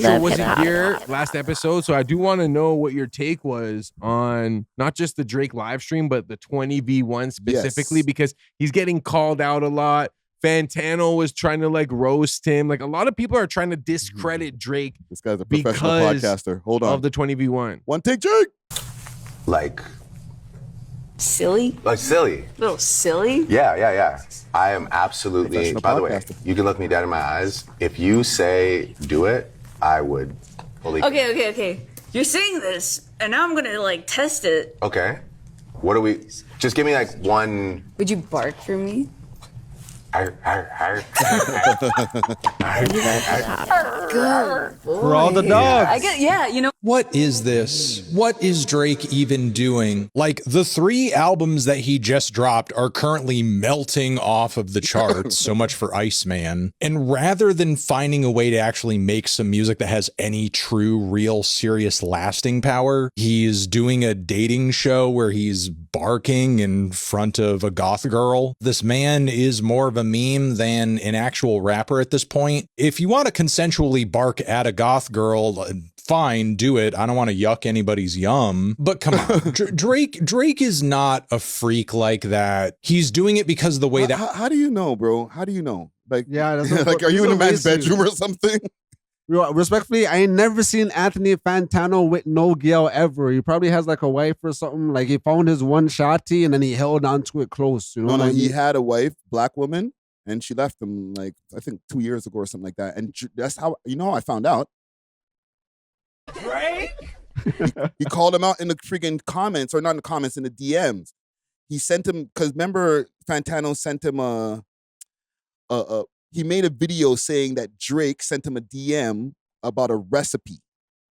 Metro wasn't here last episode, so I do want to know what your take was on not just the Drake live stream, but the 20v1 specifically, because he's getting called out a lot. Fantano was trying to like roast him. Like a lot of people are trying to discredit Drake. This guy's a professional podcaster. Hold on. Of the 20v1. One take, Drake. Like silly? Like silly. A little silly? Yeah. I am absolutely, by the way, you can look me dead in my eyes. If you say do it, I would believe it. Okay. You're saying this, and now I'm gonna like test it. Okay. What do we, just give me like one. Would you bark for me? Good boy. For all the dogs. I get, yeah, you know. What is this? What is Drake even doing? Like, the 3 albums that he just dropped are currently melting off of the charts. So much for Iceman. And rather than finding a way to actually make some music that has any true, real, serious, lasting power, he's doing a dating show where he's barking in front of a goth girl. This man is more of a meme than an actual rapper at this point. If you want to consensually bark at a goth girl, fine, do it. I don't want to yuck anybody's yum. But come on, Drake is not a freak like that. He's doing it because of the way that. How do you know, bro? How do you know? Like, yeah, like, are you in a man's bedroom or something? Respectfully, I ain't never seen Anthony Fantano with no girl ever. He probably has like a wife or something. Like he found his one shotty and then he held on to it close. You know No, what I mean? he had a wife, black woman, and she left him like I think 2 years ago or something like that. And that's how how I found out. Drake? He called him out in the freaking comments, or not in the comments, in the DMs. He sent him, because remember Fantano sent him he made a video saying that Drake sent him a DM about a recipe,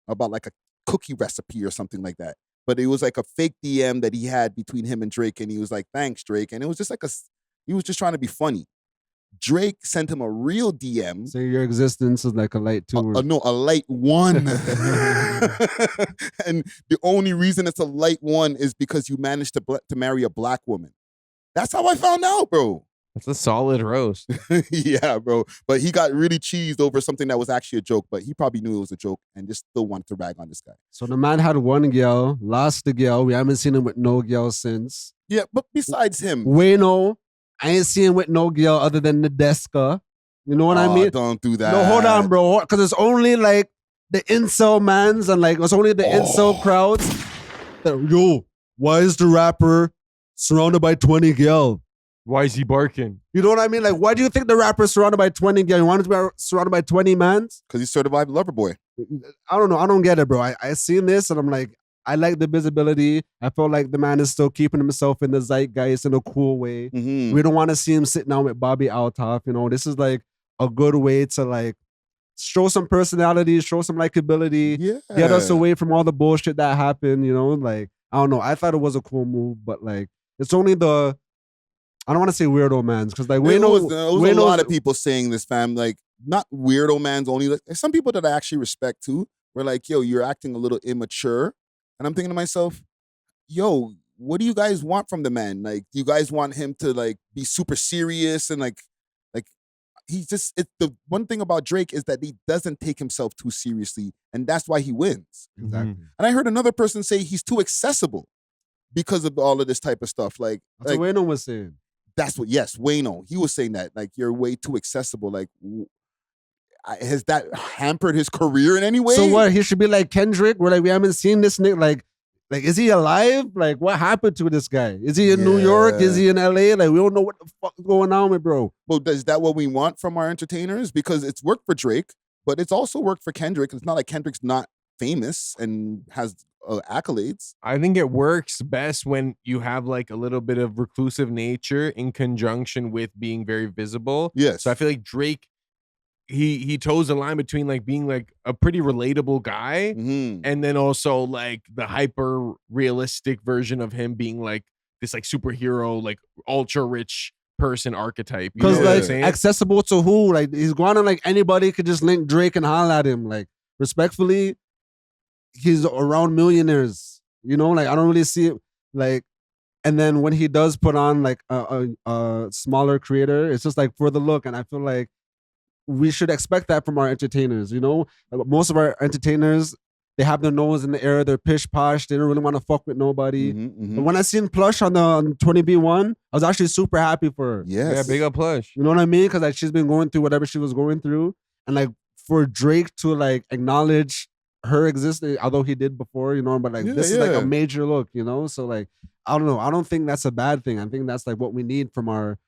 about like a cookie recipe or something like that. But it was like a fake DM that he had between him and Drake, and he was like, "Thanks, Drake," and it was just like he was just trying to be funny. Drake sent him a real DM. So your existence is like a light 2. No, a light 1. And the only reason it's a light 1 is because you managed to marry a black woman. That's how I found out, bro. That's a solid roast. Yeah, bro. But he got really cheesed over something that was actually a joke, but he probably knew it was a joke and just still wanted to rag on this guy. So the man had one girl, lost the girl. We haven't seen him with no girl since. Yeah, but besides him, Wayno, I ain't seen him with no girl other than the Deska. You know what I mean? Don't do that. No, hold on, bro. Because it's only like the incel mans and like it's only the incel crowds. Yo, why is the rapper surrounded by 20 girl? Why is he barking? You know what I mean? Like, why do you think the rapper is surrounded by 20 girl? You want him to be surrounded by 20 mans? Because he's certified lover boy. I don't know. I don't get it, bro. I seen this and I'm like, I like the visibility. I feel like the man is still keeping himself in the zeitgeist in a cool way. Mm-hmm. We don't want to see him sitting down with Bobby Altoff. You know, this is like a good way to like show some personality, show some likability, get us away from all the bullshit that happened. You know, like, I don't know. I thought it was a cool move, but like, it's only I don't want to say weirdo mans, because like there was a lot of people saying this, fam. Like, not weirdo mans only. Like, some people that I actually respect too were like, yo, you're acting a little immature. And I'm thinking to myself, yo, what do you guys want from the man? Like, do you guys want him to like be super serious and like he's just, the one thing about Drake is that he doesn't take himself too seriously, and that's why he wins. Exactly. And I heard another person say he's too accessible because of all of this type of stuff. Like, that's what Wayno was saying. That's what, yes, Wayno. He was saying that, like, you're way too accessible. Like, has that hampered his career in any way? So what? He should be like Kendrick, where like we haven't seen this nigga. Like, is he alive? Like, what happened to this guy? Is he in New York? Is he in LA? Like, we don't know what the fuck is going on with bro. Well, is that what we want from our entertainers? Because it's worked for Drake, but it's also worked for Kendrick. It's not like Kendrick's not famous and has accolades. I think it works best when you have like a little bit of reclusive nature in conjunction with being very visible. Yes. So I feel like Drake, he toes the line between like being like a pretty relatable guy and then also like the hyper realistic version of him being like this like superhero, like ultra rich person archetype. Because like accessible to who? Like he's going on like anybody could just link Drake and holler at him. Like respectfully, he's around millionaires. You know, like I don't really see it like. And then when he does put on like a smaller creator, it's just like for the look. And I feel like we should expect that from our entertainers. You know, most of our entertainers, they have their nose in the air, they're pish posh, they don't really want to fuck with nobody. But when I seen Plush on 20B1, I was actually super happy for her. Yes. Yeah, big up Plush. You know what I mean? Because like she's been going through whatever she was going through, and like for Drake to like acknowledge her existence, although he did before, you know, but like this is like a major look, you know. So like I don't know, I don't think that's a bad thing. I think that's like what we need from our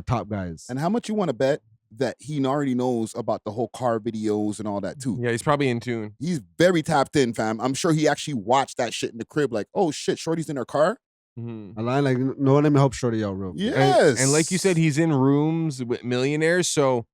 top guys. And how much you want to bet that he already knows about the whole car videos and all that too? Yeah, he's probably in tune. He's very tapped in, fam. I'm sure he actually watched that shit in the crib, like, oh shit, Shorty's in her car. I like, no, let me help Shorty out real quick. Yes. And like you said, he's in rooms with millionaires. So,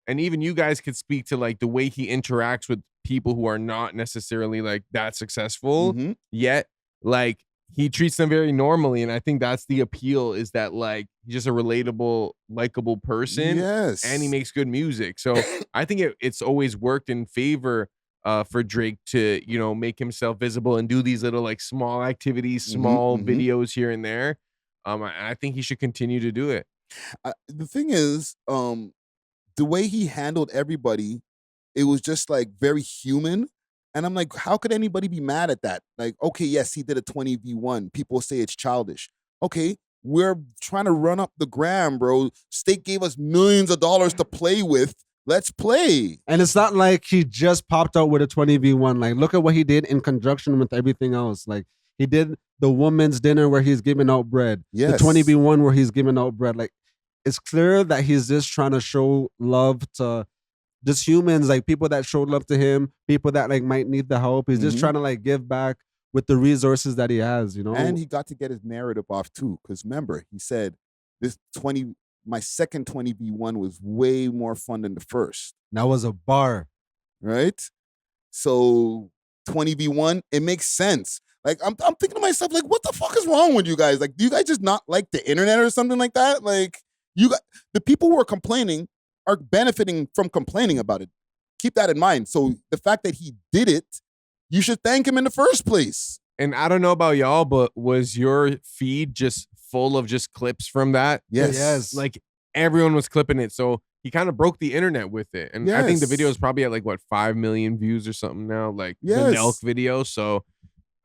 and even you guys could speak to like the way he interacts with people who are not necessarily like that successful yet. Like he treats them very normally. And I think that's the appeal, is that like he's just a relatable, likable person. Yes. And he makes good music. So I think it's always worked in favor for Drake to, you know, make himself visible and do these little like small activities, small videos here and there. I think he should continue to do it. The thing is, the way he handled everybody, it was just like very human. And I'm like, how could anybody be mad at that? Like, okay, yes, he did a 20v1. People say it's childish. Okay, we're trying to run up the gram, bro. State gave us millions of dollars to play with. Let's play. And it's not like he just popped out with a 20v1. Like, look at what he did in conjunction with everything else. Like, he did the woman's dinner where he's giving out bread. Yes. The 20v1 where he's giving out bread. Like, it's clear that he's just trying to show love to just humans, like people that showed love to him, people that like might need the help. He's just trying to like give back with the resources that he has, you know? And he got to get his narrative off too. Because remember, he said my second 20v1 was way more fun than the first. That was a bar. Right? So 20v1, it makes sense. Like I'm thinking to myself, like, what the fuck is wrong with you guys? Like, do you guys just not like the internet or something like that? Like, the people who are complaining are benefiting from complaining about it. Keep that in mind. So the fact that he did it, you should thank him in the first place. And I don't know about y'all, but was your feed just full of just clips from that? Yes. Like everyone was clipping it. So he kind of broke the internet with it. And I think the video is probably at like, what, 5 million views or something now? Like the Nelk video. So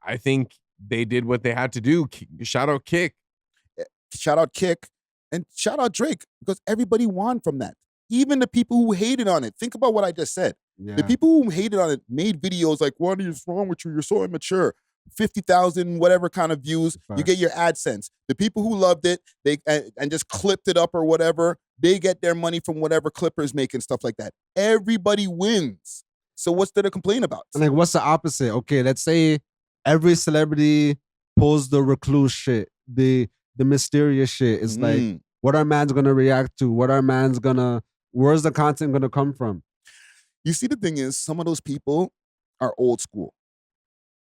I think they did what they had to do. Shout out Kick. Shout out Kick. And shout out Drake. Because everybody won from that. Even the people who hated on it. Think about what I just said. Yeah. The people who hated on it made videos like, what is wrong with you? You're so immature. 50,000, whatever kind of views. Right. You get your AdSense. The people who loved it, they and just clipped it up or whatever, they get their money from whatever clippers make and stuff like that. Everybody wins. So what's there to complain about? And like, what's the opposite? Okay, let's say every celebrity pulls the recluse shit, the mysterious shit. It's like, what our man's gonna react to? What our man's gonna... Where's the content going to come from? You see, the thing is, some of those people are old school.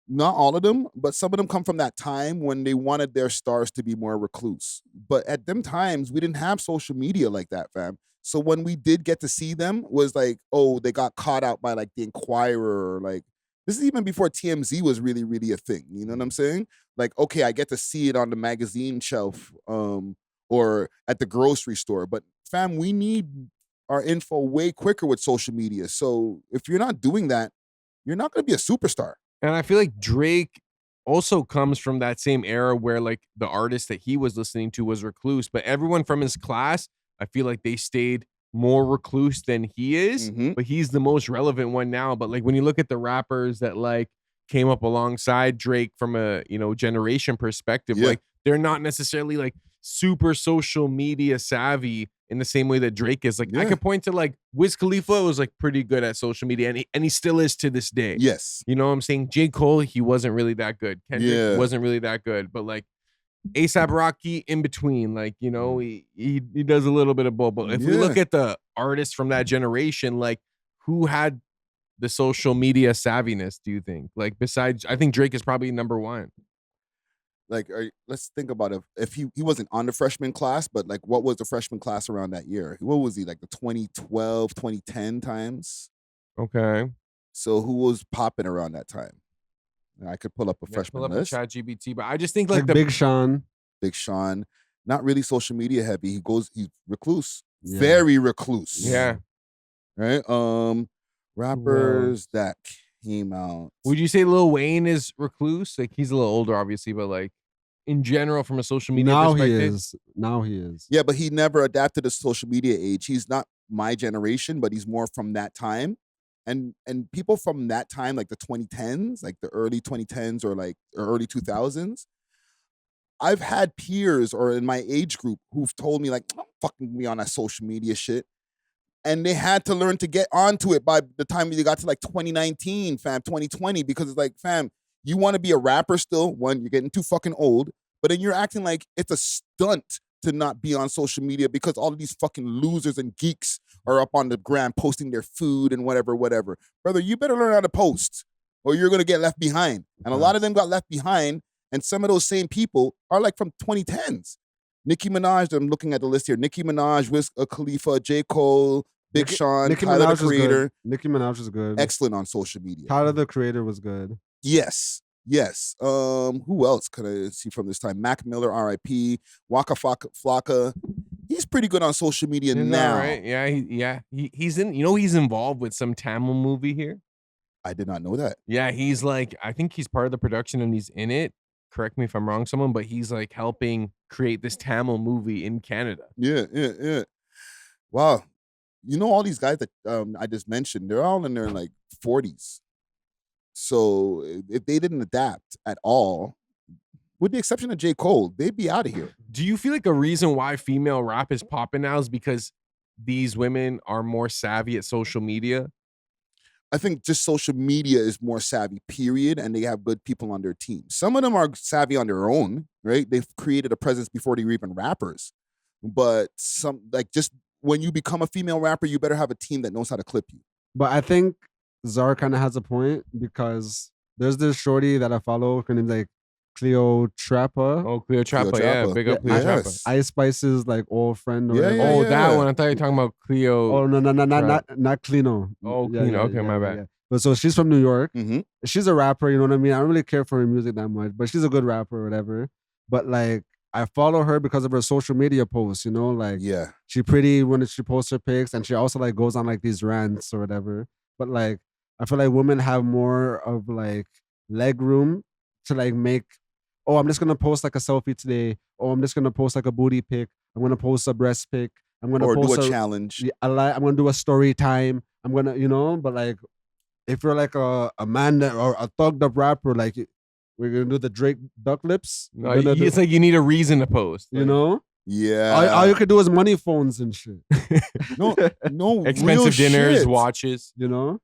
Not all of them, but some of them come from that time when they wanted their stars to be more recluse. But at them times, we didn't have social media like that, fam. So when we did get to see them, was like, oh, they got caught out by like the Inquirer, or like, this is even before TMZ was really, really a thing. You know what I'm saying? Like, okay, I get to see it on the magazine shelf or at the grocery store. But fam, we need our info way quicker with social media. So if you're not doing that, you're not going to be a superstar. And I feel like Drake also comes from that same era where like the artist that he was listening to was recluse, but everyone from his class, I feel like they stayed more recluse than he is, but he's the most relevant one now. But like when you look at the rappers that like came up alongside Drake from a, you know, generation perspective, like they're not necessarily like super social media savvy in the same way that Drake is. Like I could point to like Wiz Khalifa was like pretty good at social media, and he still is to this day. Yes. You know what I'm saying? J. Cole, he wasn't really that good. Kendrick wasn't really that good. But like A$AP Rocky in between, like, you know, he does a little bit of both. But if we look at the artists from that generation, like who had the social media savviness, do you think? Like besides, I think Drake is probably number one. Like, let's think about it. If he wasn't on the freshman class, but like, what was the freshman class around that year? What was he, like the 2012, 2010 times? Okay. So who was popping around that time? I could pull up a freshman list. Pull up ChatGPT, but I just think like the Big Sean. Big Sean, not really social media heavy. He's recluse, very recluse. Yeah. right? Rappers that came out. Would you say Lil Wayne is recluse? Like he's a little older, obviously, but like in general, from a social media perspective, Now he is. Yeah, but he never adapted to social media age. He's not my generation, but he's more from that time. And people from that time, like the 2010s, like the early 2010s or like early 2000s, I've had peers or in my age group who've told me like, don't fucking me on that social media shit. And they had to learn to get onto it by the time they got to like 2019, fam, 2020, because it's like, fam, you want to be a rapper still. One, you're getting too fucking old, but then you're acting like it's a stunt to not be on social media because all of these fucking losers and geeks are up on the gram posting their food and whatever. Brother, you better learn how to post or you're going to get left behind. And a lot of them got left behind. And some of those same people are like from 2010s. Nicki Minaj, I'm looking at the list here. Nicki Minaj, Wiz Khalifa, J. Cole, Big Sean, Tyler the Creator. Nicki Minaj is good. Excellent on social media. Tyler the Creator was good. Yes. Who else could I see from this time? Mac Miller, R.I.P. Waka Flocka. He's pretty good on social media now. Right? Yeah, he's in. You know, he's involved with some Tamil movie here. I did not know that. Yeah, he's like, I think he's part of the production and he's in it. Correct me if I'm wrong, someone, but he's like helping create this Tamil movie in Canada. Yeah. Wow. You know, all these guys that I just mentioned, they're all in their like 40s. So if they didn't adapt at all, with the exception of J. Cole, they'd be out of here. Do you feel like a reason why female rap is popping now is because these women are more savvy at social media? I think just social media is more savvy, period, and they have good people on their team. Some of them are savvy on their own, right? They've created a presence before they were even rappers. But some, like, just when you become a female rapper, you better have a team that knows how to clip you. But I think Zara kind of has a point because there's this shorty that I follow. Her name's like Cleotrapa. Oh, Cleotrapa, yeah. Big up Cleotrapa. Yes. Ice Spice's like old friend. That one. I thought you were talking about Cleo. Oh, no, not Clino. Oh, Clino. Okay, my bad. Yeah. But so she's from New York. Mm-hmm. She's a rapper, you know what I mean? I don't really care for her music that much, but she's a good rapper or whatever. But like, I follow her because of her social media posts, you know? Like, yeah, she pretty when she posts her pics, and she also like goes on like these rants or whatever. But like, I feel like women have more of like leg room to like make, oh, I'm just gonna post like a selfie today. Oh, I'm just gonna post like a booty pic. I'm gonna post a breast pic. I'm gonna post do a challenge. I'm gonna do a story time. I'm gonna, you know, but like, if you're like a man that, or a thugged up rapper, like we're gonna do the Drake duck lips. No, it's like you need a reason to post, you know? Yeah. All you could do is money phones and shit. no, expensive dinners, shit. watches, you know?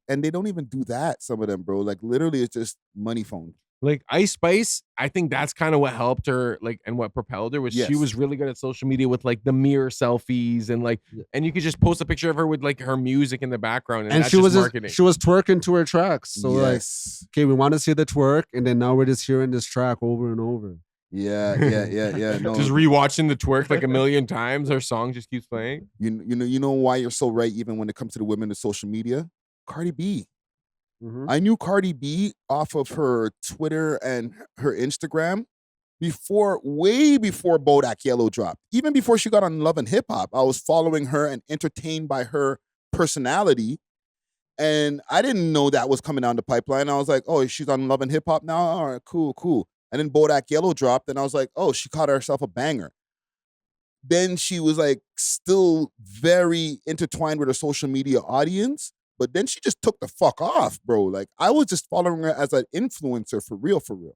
And they don't even do that, some of them, bro. Like, literally, it's just money phone. Like Ice Spice, I think that's kind of what helped her, like, and what propelled her was she was really good at social media with like the mirror selfies and like, and you could just post a picture of her with like her music in the background, and that's she was marketing. She was twerking to her tracks, so like, okay, we want to see the twerk, and then now we're just hearing this track over and over. Yeah. No. Just rewatching the twerk like a million times. Her song just keeps playing. You know why you're so right, even when it comes to the women in social media? Cardi B. Mm-hmm. I knew Cardi B off of her Twitter and her Instagram way before Bodak Yellow dropped. Even before she got on Love and Hip Hop, I was following her and entertained by her personality. And I didn't know that was coming down the pipeline. I was like, oh, she's on Love and Hip Hop now? All right, cool. And then Bodak Yellow dropped, and I was like, oh, she caught herself a banger. Then she was like still very intertwined with her social media audience. But then she just took the fuck off, bro. Like, I was just following her as an influencer for real. You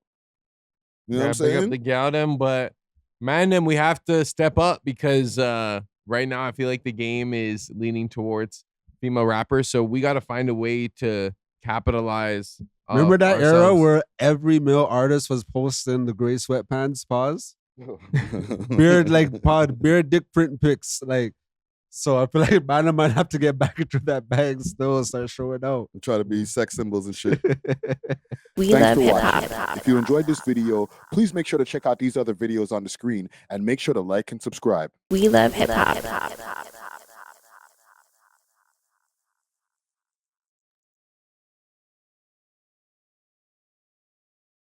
know what I'm saying? Big up the gal them, but man, then we have to step up because right now I feel like the game is leaning towards female rappers. So we got to find a way to capitalize. Remember that era where every male artist was posting the gray sweatpants pause? beard dick print pics, like. So I feel like Banner might have to get back into that bag still and start showing out. Try to be sex symbols and shit. We love hip hop. If you enjoyed this video, please make sure to check out these other videos on the screen and make sure to like and subscribe. We love hip hop.